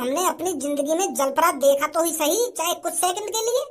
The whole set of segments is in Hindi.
हमने अपनी जिंदगी में जलपरा देखा तो ही सही, चाहे कुछ सेकंड के लिए।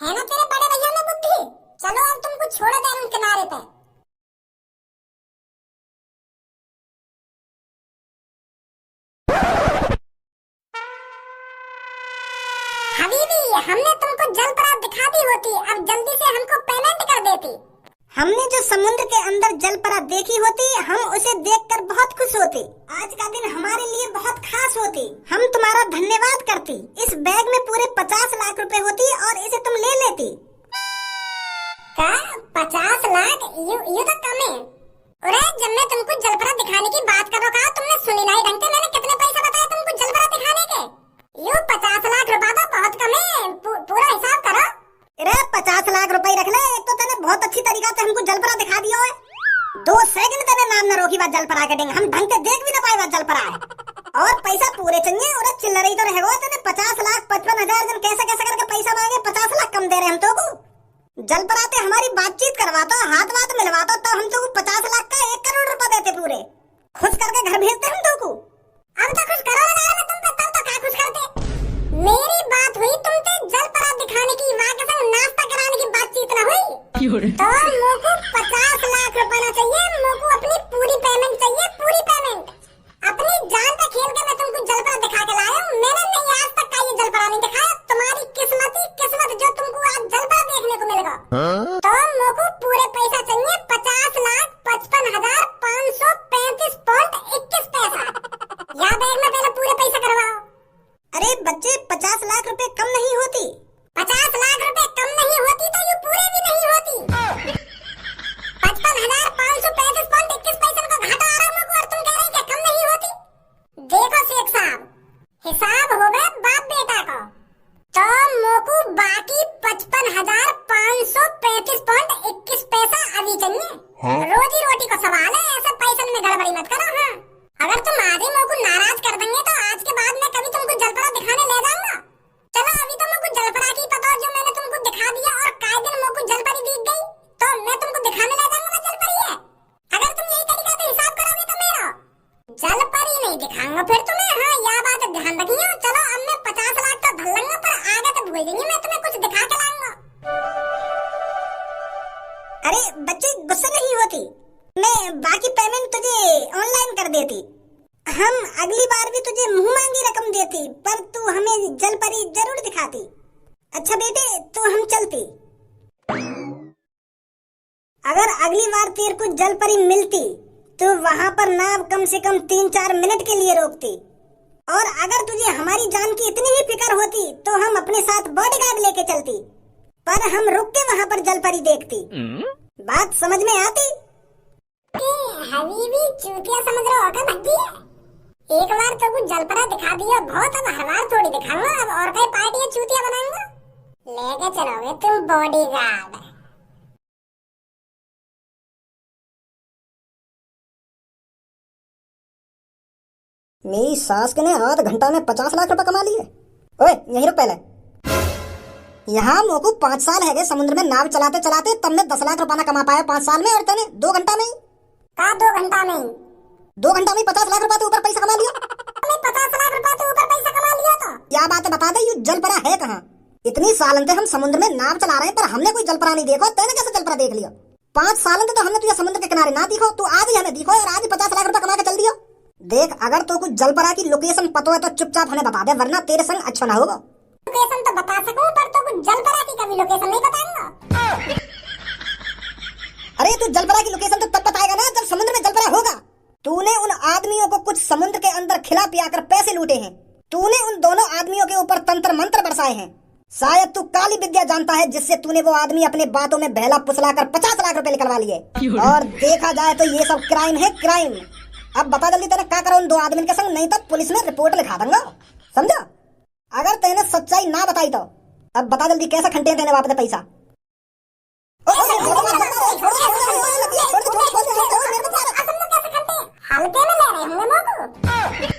है ना तेरे बड़े भैया में बुद्धि। चलो अब तुमको छोड़ दे उन किनारे पे। हबीबी, हमने तुमको जलपरा दिखा दी होती, अब जल्दी से हमको पेमेंट कर देती। हमने जो समुद्र के अंदर जलपरा देखी होती, हम उसे देखकर बहुत खुश होते। आज का दिन हमारे लिए बहुत खास होती। हम तुम्हारा धन्यवाद करती। इस बैग में पूरे 50 लाख रुपए होती और इसे तुम ले लेती। क्या 50 लाख? यू तो कम है। अरे जब मैं तुमको जलपरा दिखाने की बात कर रहा, तुमने सुनी नहीं ढंग से। मैंने कितने पैसे बताए तुमको जलपरा दिखाने के? यू 50 लाख रुपया तो बहुत कम है, पूरा हिसाब करो। अरे 50 लाख रुपए रख ले। एक तो तेने बहुत अच्छी तरीका से हमको जलपरा दिखा दिया है। 2 सेकंड तेने नाम न रोकी बात जलपरा के, हम ढंग से देख भी न पाए बात जलपरा है। और पैसा पूरे चाहिए। और चिल्लर ही तो रहेगा। तेने 50 लाख 55,000 जन कैसे कैसे करके पैसा मांगे, 50 लाख कम दे रहे हम तो को। जलपरा ते हमारी बातचीत करवाता, हाथ वाथ मिलवाता, तो हम तो 50 लाख का 1 करोड़ रुपए देते पूरे। खुश करके घर भेजते हम तो को। अब तो खुश करो लगा मैं तुम पे, तब तो क्या खुश करते। मेरी बात हुई तुमसे जलपरा दिखाने की, वहाँ के संग नाश्ता कराने की बातचीत ना हुई। तो मोको 50 लाख रुपए ना चाहिए, मोको अपनी पूरी पेमेंट चाहिए, पूरी पेमेंट। अपनी जान पे खेल के मैं तुमको जलपरा दिखा के लाया हूँ। मैंने नहीं आज तक का ये जलपरा नहीं दिखाया। तुम्हारी किस्मत ही किस्मत जो तुमको आज जलपरा देखने को मिलेगा। तो मोको पूरे पैसा चाहिए, 50,55,535 पॉइंट 21 पैसा। या बैग में पहले पूरे पैसा करवाओ। अरे बच्चे 50 लाख रुपए कम नहीं होती। 50 लाख रुपए कम नहीं होती तो ये पूरे भी नहीं होती। 55,535 पॉइंट 21 पैसे का घाटा आ रहा है मुझको, और तुम कह रही क्या कम नहीं होती? देखो शेख साहब, हिसाब हो गए बाप बेटा का। तो मोको बाकी 55,535 पॉइंट 21 पैसा अभी चाहिए। रोजी रोटी का सवाल है, ऐसे पैसे में गड़बड़ी मत करो। हाँ, अगर तुम आज ही मोको नाराज कर देंगे तो आज के बाद मैं कभी तुमको जलपरा दिखाने ले जाऊंगा। चलो अभी तो मुझको जलपरा की पता जो मैंने तुमको दिखा दिया, और काय दिन मुझको जलपरी दिख गई तो मैं तुमको दिखाने ले जाऊंगा जलपरी है। अगर तुम यही तरीका से हिसाब करोगे तो मेरा जलपरी नहीं दिखाऊंगा फिर तुम्हें। हाँ, यह बात ध्यान रखिए। चलो अब मैं 50 लाख तो धर लूंगा, पर आगे तो भूल जाएंगे, मैं तुम्हें कुछ दिखा के लाऊंगा। अरे बच्चे गुस्सा नहीं होती, मैं बाकी पेमेंट तुझे ऑनलाइन कर देती। हम अगली बार भी तुझे मुंह मांगी रकम देती, पर तू हमें जलपरी जरूर दिखाती। अच्छा बेटे, तो हम चलती। अगर अगली बार तेरे को जलपरी मिलती तो वहां पर नाव कम से कम 3-4 मिनट के लिए रोकती। और अगर तुझे हमारी जान की इतनी ही फिक्र होती तो हम अपने साथ बॉडीगार्ड लेके चलती, पर हम रुक के वहां पर जलपरी देखती। बात समझ में आती? हबीबी चूतिया समझ रहे हो क्या भक्ति है? एक बार तो कुछ जलपरा दिखा दिया बहुत, अब हर बार थोड़ी दिखाऊंगा। अब और कई पार्टी चूतिया बनाऊंगा। लेके चलोगे तुम बॉडीगार्ड। मेरी सास ने आध घंटा में 50 लाख रुपए कमा लिए। ओए यहीं रुक पहले। यहाँ मोको 5 साल है गए समुद्र में नाव चलाते चलाते, तब मैं 10 लाख रुपया ना कमा पाया 5 साल में, और तने 2 घंटा में ही। का 2 घंटा में? 2 घंटा में 50 लाख रुपया तो ऊपर पैसा कमा लिया। मैं 50 लाख रुपया तो ऊपर पैसा कमा लिया था। क्या बात है, बता दे यू जलपरा है कहाँ? इतनी साल हम समुद्र में नाव चला रहे हैं, पर हमने कोई जलपरा नहीं देखो। तेने कैसे जलपरा देख लिया? 5 साल तो हमने तुझे समुद्र के किनारे ना दिखो, तू आज ही हमें दिखो और आज ही 50 लाख रुपया कमा के चल दियो। देख, अगर तो कुछ जलपरा की लोकेशन पता है तो चुपचाप हमें बता दे, वरना तेरे संग अच्छा ना होगा। लोकेशन तो बता सकूं, पर तो कुछ जलपरा की कभी लोकेशन नहीं बताऊंगा। अरे तू जलपरा की लोकेशन तो तब बताएगा ना जब समुद्र में जलपरा होगा। तूने उन आदमियों को कुछ समुद्र के अंदर खिला पिया कर पैसे लूटे हैं। तूने उन दोनों आदमियों के ऊपर तंत्र मंत्र बरसाए हैं। शायद तू काली विद्या जानता है, जिससे तूने वो आदमी अपने बातों में बहला फुसला कर 50 लाख रुपए निकलवा लिए। और देखा जाए तो ये सब क्राइम है, क्राइम। अब बता जल्दी तेने क्या करा उन 2 आदमी के संग, नहीं तो पुलिस में रिपोर्ट लिखा दूंगा, समझा? अगर तेने सच्चाई ना बताई तो अब बता जल्दी कैसा खंटे तेने वापस पैसा। हल्के में ले रहे होंगे मोको।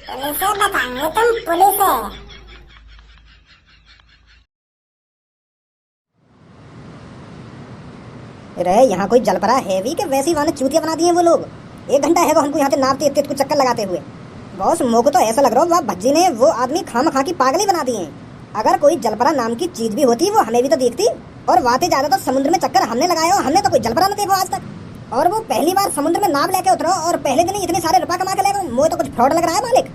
पुलिस से बताएंगे तुम, पुलिस है। अरे यहाँ कोई जलपरा है भी कि वैसी वाले चूतिया बना दिए वो लोग। 1 घंटा है वो हमको यहाँ से नावते इतने चक्कर लगाते हुए। बॉस मोको तो ऐसा लग रहा है वह भज्जी ने वो आदमी खामखा की पागली बना दिए। अगर कोई जलपरा नाम की चीज भी होती वो हमें भी तो देखती। और वाते ज्यादा तो समुद्र में चक्कर हमने लगाया, हमने तो कोई जलपरा न देखो आज तक। और वो पहली बार समुद्र में नाव लेके उतरो और पहले दिन ही इतने सारे रुपया कमा के ले गए। मुझे तो कुछ फ्रॉड लग रहा है मालिक।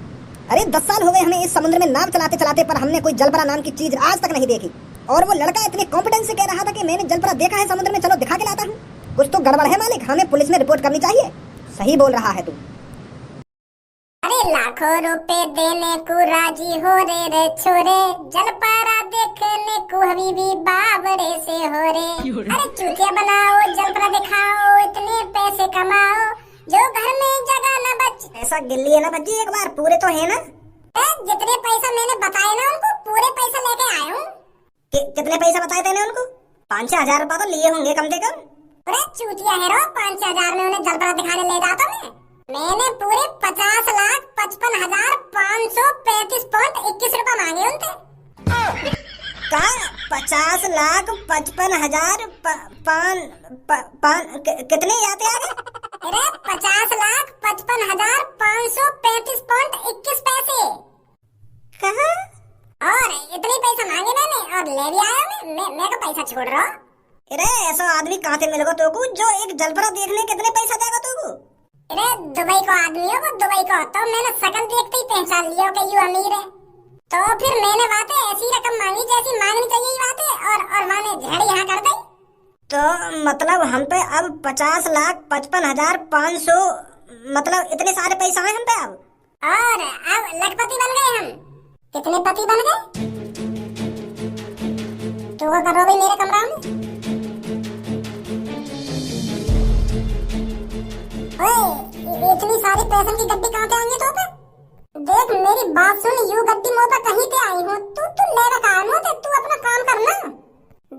अरे 10 साल हो गए हमें इस समुद्र में नाव चलाते चलाते, पर हमने कोई जलपरा नाम की चीज आज तक नहीं देखी। और वो लड़का इतने कॉन्फिडेंस से कह रहा था कि मैंने जलपरा देखा है समुद्र में, चलो दिखा के लाता हूँ। कुछ तो गड़बड़ है मालिक, हमें पुलिस में रिपोर्ट करनी चाहिए। सही बोल रहा है तू। अरे लाखों रुपए देने को राजी हो रे छोरे, जलपरा देखने को हबीबी बाबरे से हो रे। अरे चूतिया बनाओ, जलपरा दिखाओ, इतने पैसे कमाओ, जो घर में जगह न बच। ऐसा गिल्ली है ना भज्जी, एक बार पूरे तो है ना? जितने पैसा मैंने बताए ना उनको पूरे पैसा लेके आया हूँ। कितने पैसा बताए थे उनको? 5-6 हजार रुपया तो लिए होंगे कम से कम। अरे चूतिया है रो, 5-6 हजार में उन्हें जलपरा दिखाने ले जाता मैंने पूरे 50,55,535.21 रुपए मांगे उनसे। का 50,55,000 कितने आते आगे? अरे 50,55,535.21 पैसे। कहाँ? और इतने पैसा मांगे मैंने और ले भी आया मैं का पैसा छोड़ रहा हूँ। अरे ऐसा आदमी कहाँ से मिलेगा तुमको जो एक जलपरा देखने कितने पैसा देगा तुमको? अरे दुबई को आदमी हो, दुबई को, तो मैंने शकल देखते ही पहचान लिया कि ये अमीर है। तो फिर मैंने बातें ऐसी रकम मांगी जैसी मांगनी चाहिए बातें, और माने झड़ी यहाँ कर दी। तो मतलब हम पे अब 50,55,500 मतलब इतने सारे पैसा है हम पे अब। और अब लखपति बन गए हम। कितने पति बन गए? तो वो करो भी मेरे कमरा में। इतनी सारी पैसे की गड्डी कहाँ पे आएंगे तो पे? देख मेरी बात सुन, यू गड्डी मोटा कहीं पे आई हो तू लेवा काम हो तू अपना काम करना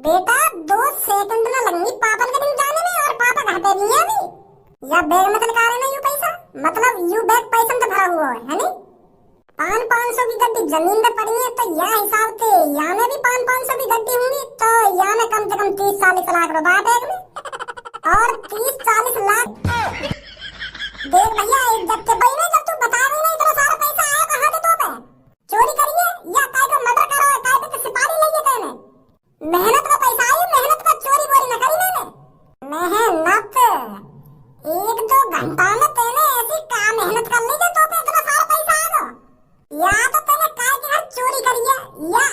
बेटा। 2 सेकंड ना लगेंगे पापा के दिन जाने में, और पापा घर पे नहीं है अभी। या बैग में निकाल रहे ना यू पैसा, मतलब यू बैग पैसा तो भरा हुआ है नहीं? 500 की गड्डी जमीन में पड़ी है, तो यह हिसाब से यहाँ में भी 500 की गड्डी होंगी, तो यहाँ में कम से कम 30-40 लाख रुपए बैग में। और 30-40 लाख देख भैया, एक जब के भाई ने जब तू बता रही नहीं इतना सारा पैसा आया कहाँ से तो पे? चोरी करिए या काय को मर्डर करो, काय पे सिपाही लिए तेने? मेहनत का पैसा आई, मेहनत का चोरी बोरी न करी मैंने। मेहनत 1-2 घंटा में तेने ऐसी का मेहनत कर ली तो पे इतना सारा पैसा आएगा? या तो तेने काय के घर चोरी करी है, या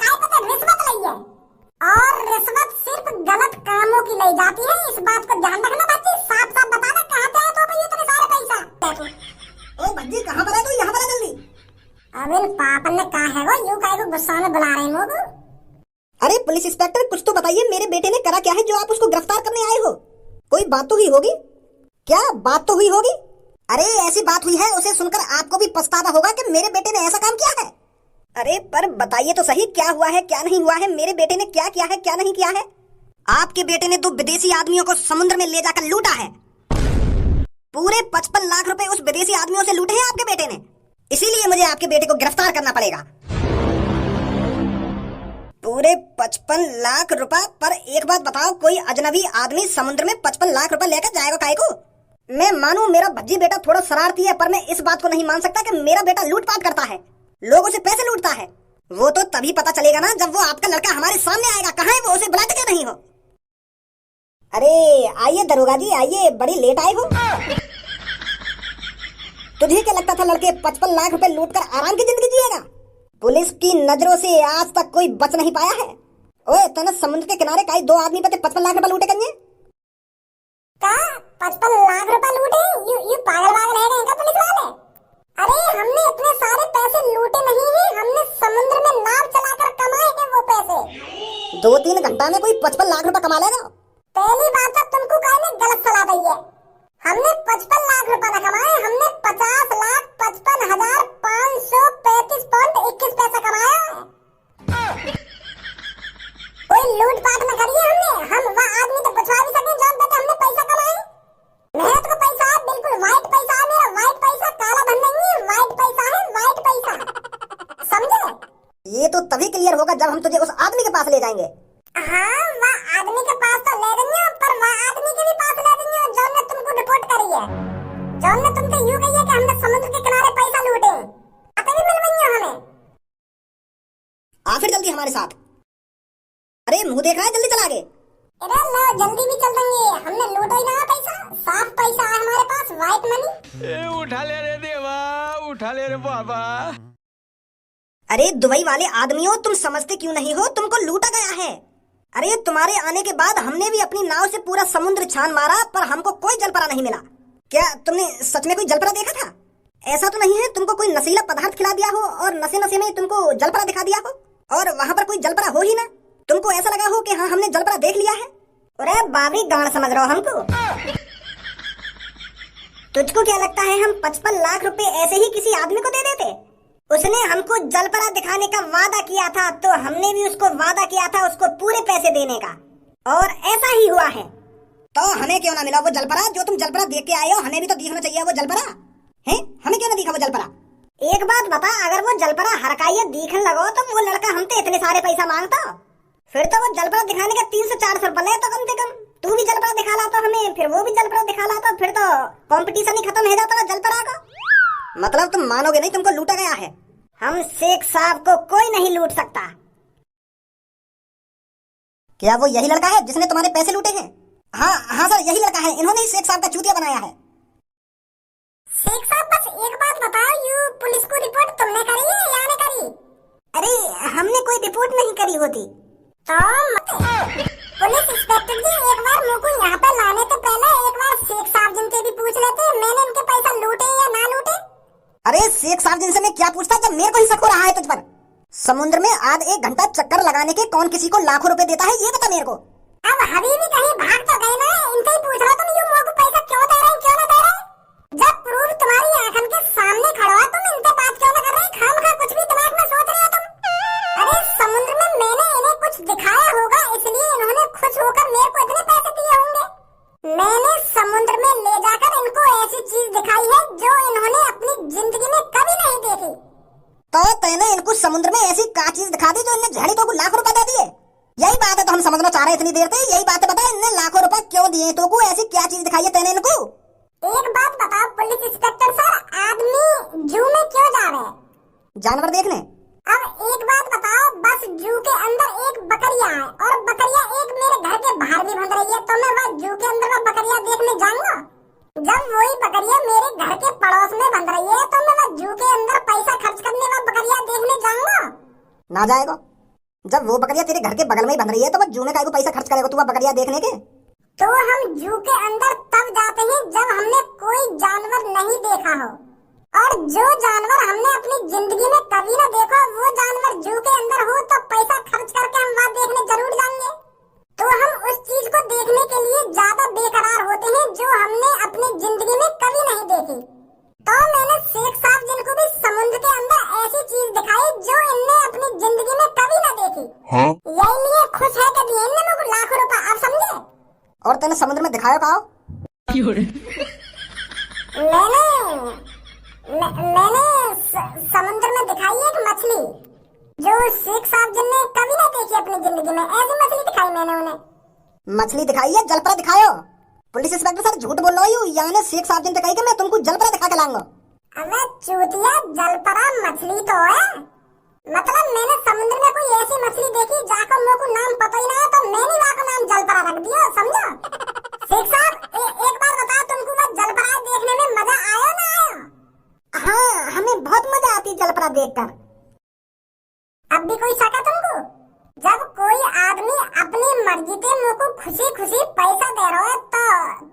काय पे रिश्वत ली है। और रिश्वत सिर्फ गलत कामों की ली जाती है, इस बात को ध्यान रखना बच्ची। साफ साफ बता दे कहाँ पे आए तो पे इतने सारे पैसा। ओ भज्जी कहाँ पर है तू? यहाँ पर आ जल्दी। अब इन पापन ने कहा है वो यू काय को गुस्सा में बुला रहे हैं मोगू। अरे पुलिस इंस्पेक्टर कुछ तो बताइए, मेरे बेटे ने करा क्या है जो आप उसको गिरफ्तार करने आए हो? कोई बात तो हुई होगी? क्या बात तो हुई होगी? अरे ऐसी बात हुई है, उसे सुनकर आपको भी पछतावा होगा कि मेरे बेटे ने ऐसा काम किया है। अरे पर बताइए तो सही, क्या हुआ है क्या नहीं हुआ है? मेरे बेटे ने क्या किया है क्या नहीं किया है? आपके बेटे ने 2 विदेशी आदमियों को समुद्र में ले जाकर लूटा है। पूरे 55 लाख रुपए उस विदेशी आदमियों से लूटे हैं आपके बेटे ने। इसीलिए मुझे आपके बेटे को गिरफ्तार करना पड़ेगा। पूरे 55 लाख रुपए पर एक बात बताओ, कोई अजनबी आदमी समुद्र में 55 लाख रुपए लेकर जाएगा काहे को? मैं मानूं मेरा भज्जी बेटा थोड़ा शरारती है, पर मैं इस बात को नहीं मान सकता कि मेरा बेटा लूटपाट करता है, लोगों से पैसे लूटता है। वो तो तभी पता चलेगा ना जब वो आपका लड़का हमारे सामने आएगा। कहाँ है वो? उसे बुलाते क्यों नहीं हो? अरे आइए दरोगा जी आइए, बड़ी लेट आए हो। तुझे क्या लगता था लड़के 55 लाख रुपए लूटकर आराम की जिंदगी जिएगा? पुलिस की नजरों से आज तक कोई बच नहीं पाया है। ओए तने समुद्र के किनारे काई 2 आदमी पे 55 लाख रुपए लूटे कन्ये? का 55 लाख रुपए लूटे? यू पागल है क्या पुलिस वाले? अरे हमने इतने सारे पैसे लूटे नहीं है, हमने समुद्र में नाव चलाकर कमाए हैं वो पैसे। 2-3 घंटा में कोई 55 लाख रुपए कमा लेगा? पहली बात तो तुमको काय ने गलत सलाह दी है। हमने 55 लाख रुपए न कमाए, हमने 50,55,535.21 पैसा कमाया है। कोई लूटपाट न करी है हमने। हम वह आदमी तो बचवा भी सके जान बेटे हमने पैसा कमाए। मेहनत का पैसा है, बिल्कुल वाइट पैसा है मेरा, वाइट पैसा, काला धन नहीं है, वाइट पैसा है, वाइट पैसा। समझे? ये तो तभी क्लियर होगा जब हम तुझे उस आदमी के पास ले जाएंगे। हाँ वह आदमी के पास तो ले देंगे, पर वह आदमी के भी पास ले देंगे जो ने तुमको रिपोर्ट करी है। जॉन ने तुमसे यूं कही है कि हमने समुद्र के किनारे पैसा लूटे, आते भी मिल वही हमें। आ फिर जल्दी हमारे साथ। अरे मुंह देख रहा है, जल्दी चल आगे। अरे लो जल्दी भी चल देंगे, हमने लूटा ही ना पैसा, साफ पैसा है हमारे पास, व्हाइट मनी। उठा ले रे देवा, उठा ले रे बाबा। अरे दुबई वाले आदमियों, तुम समझते क्यों नहीं हो, तुमको लूटा गया है। अरे तुम्हारे आने के बाद हमने भी अपनी नाव से पूरा समुद्र छान मारा, पर हमको कोई जलपरा नहीं मिला। क्या तुमने सच में कोई जलपरा देखा था? ऐसा तो नहीं है तुमको कोई नशीला पदार्थ खिला दिया हो और नशे नशे में तुमको जलपरा दिखा दिया हो, और वहाँ पर कोई जलपरा हो ही ना, तुमको ऐसा लगा हो कि हाँ हमने जलपरा देख लिया है। अरे बाबरी गांड समझ रहे हो हमको? तुझको क्या लगता है हम 55 लाख रुपए ऐसे ही किसी आदमी को दे देते? उसने हमको जलपरा दिखाने का वादा किया था, तो हमने भी उसको वादा किया था उसको पूरे पैसे देने का, और ऐसा ही हुआ है। तो हमें क्यों ना मिला वो जलपरा? जो तुम जलपरा देख के आए हो, हमें भी तो दिखना चाहिए वो जलपरा है। हमें क्यों ना दिखा वो जलपरा? एक बात बता, अगर वो जलपरा हरकाइए दिखने लगो तो वो लड़का हमसे इतने सारे पैसा मांगता, फिर तो वो जलपरा दिखाने का 300-400 रुपए ले तो कम से कम। तू भी जलपरा दिखा लाता हमें, फिर वो भी जलपरा दिखा लाता, फिर तो कंपटीशन ही खत्म हो जाता जलपरा का। मतलब तुम मानोगे नहीं, तुमको लूटा गया है। हम शेख साहब को कोई नहीं लूट सकता। क्या वो यही लड़का है जिसने तुम्हारे पैसे लूटे हैं? हाँ सर, यही लड़का है, इन्होंने ही शेख साहब का चूतिया बनाया है। शेख साहब बस एक बात बताओ, यू पुलिस को रिपोर्ट तुमने करी है या नहीं करी? अरे हमने कोई रिपोर्ट नहीं करी होती। तो पुलिस इंस्पेक्टर जी, एक बार मुझको यहाँ पे लाने तो पहले एक बार शेख साहब जिनसे भी पूछ लेते मैंने इनके पैसा लूटे या ना लूटे। अरे शेख साहब जिनसे मैं क्या पूछता जब मेरे को ही शक हो रहा है तुझ पर। समुद्र में आध एक घंटा चक्कर लगाने के कौन किसी को लाखों रुपए देता है, ये बता मेरे को। अब हबीबी कहीं भाग तो गए ना, इनसे ही पूछ रहा तुम यूं मुझको पैसा क्यों दे रहे हैं, क्यों ना दे रहे? जब प्रूफ तुम्हारी आंखों के सामने खड़ा है, तुम इनसे बात क्यों ना कर रहे? खामखा कुछ भी दिमाग में सोच रहे हो तुम। अरे समुद्र में मैंने इन्हें कुछ दिखाया होगा, इसलिए इन्होंने खुश होकर मेरे को इतने पैसे दिए होंगे। मैंने समुद्र में ले जाकर इनको ऐसी चीज दिखाई है जो इन्होंने अपनी जिंदगी में कभी नहीं देखी। तो तैने इनको समुद्र में ऐसी क्या चीज दिखा दी जो इन्हें झड़ी तो को लाखों रुपए दे दिए? यही बात है तो हम समझना चाह रहे इतनी देर से, यही बात है, बता इन्हें लाखों रुपए क्यों दिए तो को, ऐसी क्या चीज दिखाई है तैने इनको? एक बात बताओ पुलिस इंस्पेक्टर सर, आदमी जू में क्यों जा रहे हैं? जानवर देखने। अब एक बात बताओ, बस जू के अंदर एक बकरिया है और बकरिया एक मेरे घर के बाहर भी बंध रही है, तो मैं वह जू के अंदर वह बकरिया देखने जाऊंगा? जब वही बकरिया मेरे घर के पड़ोस में बंध रही है, तो मैं वह जू के अंदर पैसा खर्च करने वह बकरिया देखने जाऊंगा? ना जाएगा। जब वो बकरिया तेरे घर के बगल में ही बंध रही है तो वो जू में काहे को पैसा खर्च करेगा तू वह बकरिया देखने के? तो हम जू के अंदर तब जाते हैं जब हमने कोई जानवर नहीं देखा हो, और जो जानवर हमने अपनी जिंदगी में कभी न देखा वो जानवर जू के अंदर हो, तो पैसा खर्च करके हम वहाँ देखने जरूर जाएंगे। तो हम उस चीज को देखने के लिए ज्यादा बेकरार होते हैं जो हमने अपनी जिंदगी में कभी नहीं देखी। तो मैंने शेख साहब जिनको भी समुद्र के अंदर ऐसी चीज दिखाई जो इनने अपनी जिंदगी में कभी न देखी, यही लिए खुश है कभी इनने मुझको लाखों रुपए, आप समझे? और तैने समुद्र में दिखाया कहा? मैंने समुद्र में दिखाई एक मछली जो शेख साहब जिनने कभी ना देखी अपनी जिंदगी में, ऐसी मछली दिखाई मैंने उन्हें। मछली दिखाई है, जलपरा दिखायो? पुलिस इंस्पेक्टर सर झूठ बोल रही हूँ, यानी शेख साहब जिनसे कही कि मैं तुमको जलपरा दिखा के लाऊंगा। अबे चूतिया, जलपरा मछली तो है, मतलब मैंने समुद्र में कोई ऐसी मछली देखी जाकर मेरे को नाम पता ही ना है, तो मैंने वहाँ का नाम जलपरा रख दिया, समझो? शेख साहब एक बार बताओ, तुमको वो जलपरा देखने में मजा आया ना आया? हाँ, हमें बहुत मजा आती जलपरा देखकर। अब भी कोई शक है तुमको? जब कोई आदमी अपनी मर्जी से मुझको खुशी खुशी पैसा दे रहा है, तो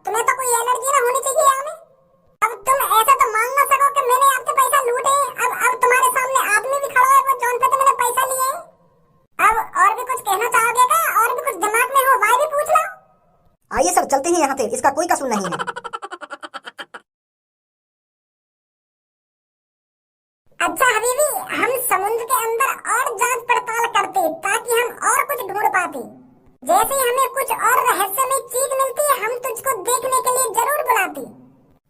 तुम्हें तो कोई एलर्जी ना होनी चाहिए हमें। अब तुम ऐसा तो मान ना सको कि मैंने आपसे पैसा लूटे। अब तुम्हारे सामने आदमी भी खड़ा है वो जौन पे तुमने पैसा लिए। अब और भी कुछ कहना चाहोगे क्या? और भी कुछ दिमाग में हो वह भी पूछ लो। आइए सर चलते हैं यहाँ से, इसका कोई कसूर नहीं है। अच्छा हबीबी, हम समुद्र के अंदर और जांच पड़ताल करते ताकि हम और कुछ ढूंढ पाते। जैसे हमें कुछ और रहस्यमय चीज मिलती हम तुझको देखने के लिए जरूर बुलाती।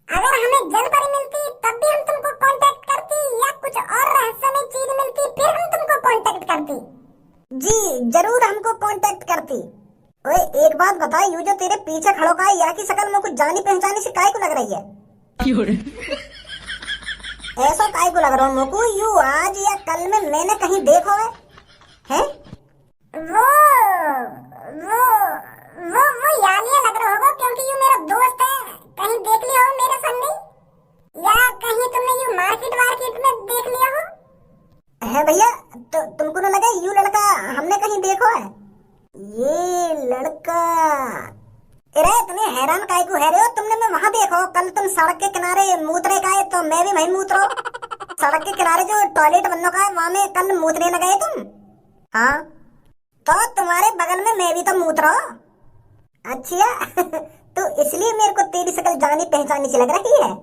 अगर हमें जलपरी मिलती तब भी हम तुमको कांटेक्ट करती, या कुछ और रहस्यमय चीज मिलती फिर हम तुमको कांटेक्ट करती। जी जरूर हमको कांटेक्ट करती। ओए एक बात बता, यू जो तेरे पीछे खड़ो का या की शकल में कुछ जानी पहचानी से काहे को लग रही है? ऐसा काय को लग रहा हूँ मोकू, यू आज या कल में मैंने कहीं देखो है? वो वो यालिया लग रहा होगा, क्योंकि यू मेरा दोस्त है। कहीं देख लिया हो मेरे संग नहीं, या कहीं तुमने यू मार्केट में देख लिया हो? है भैया, तो तुमको न लगे यू लड़का हमने कहीं देखो है? ये लड़का, अरे तुम्हें हैरान काय को है रहे हो? तुमने मैं वहां देखो, कल तुम सड़क के किनारे मूतरे का है तो मैं भी वहीं मूतरो। सड़क के किनारे जो टॉयलेट बनने का है वहां में कल मूतने न गए तुम? हाँ, तो तुम्हारे बगल में मैं भी तो मूतरो। अच्छा तो इसलिए मेरे को तेरी शक्ल जानी पहचानी सी लग रही है।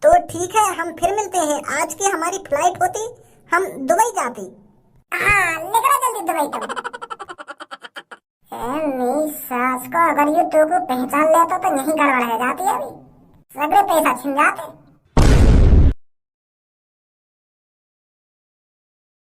तो ठीक है, हम फिर मिलते हैं। आज की हमारी फ्लाइट होती, हम दुबई जाती। हाँ, निकलो जल्दी दुबई तुम। मेरी सास को अगर ये तो को पहचान लेता तो यही गड़बड़ हो जाती है, अभी सगळे पैसा छिन जाते।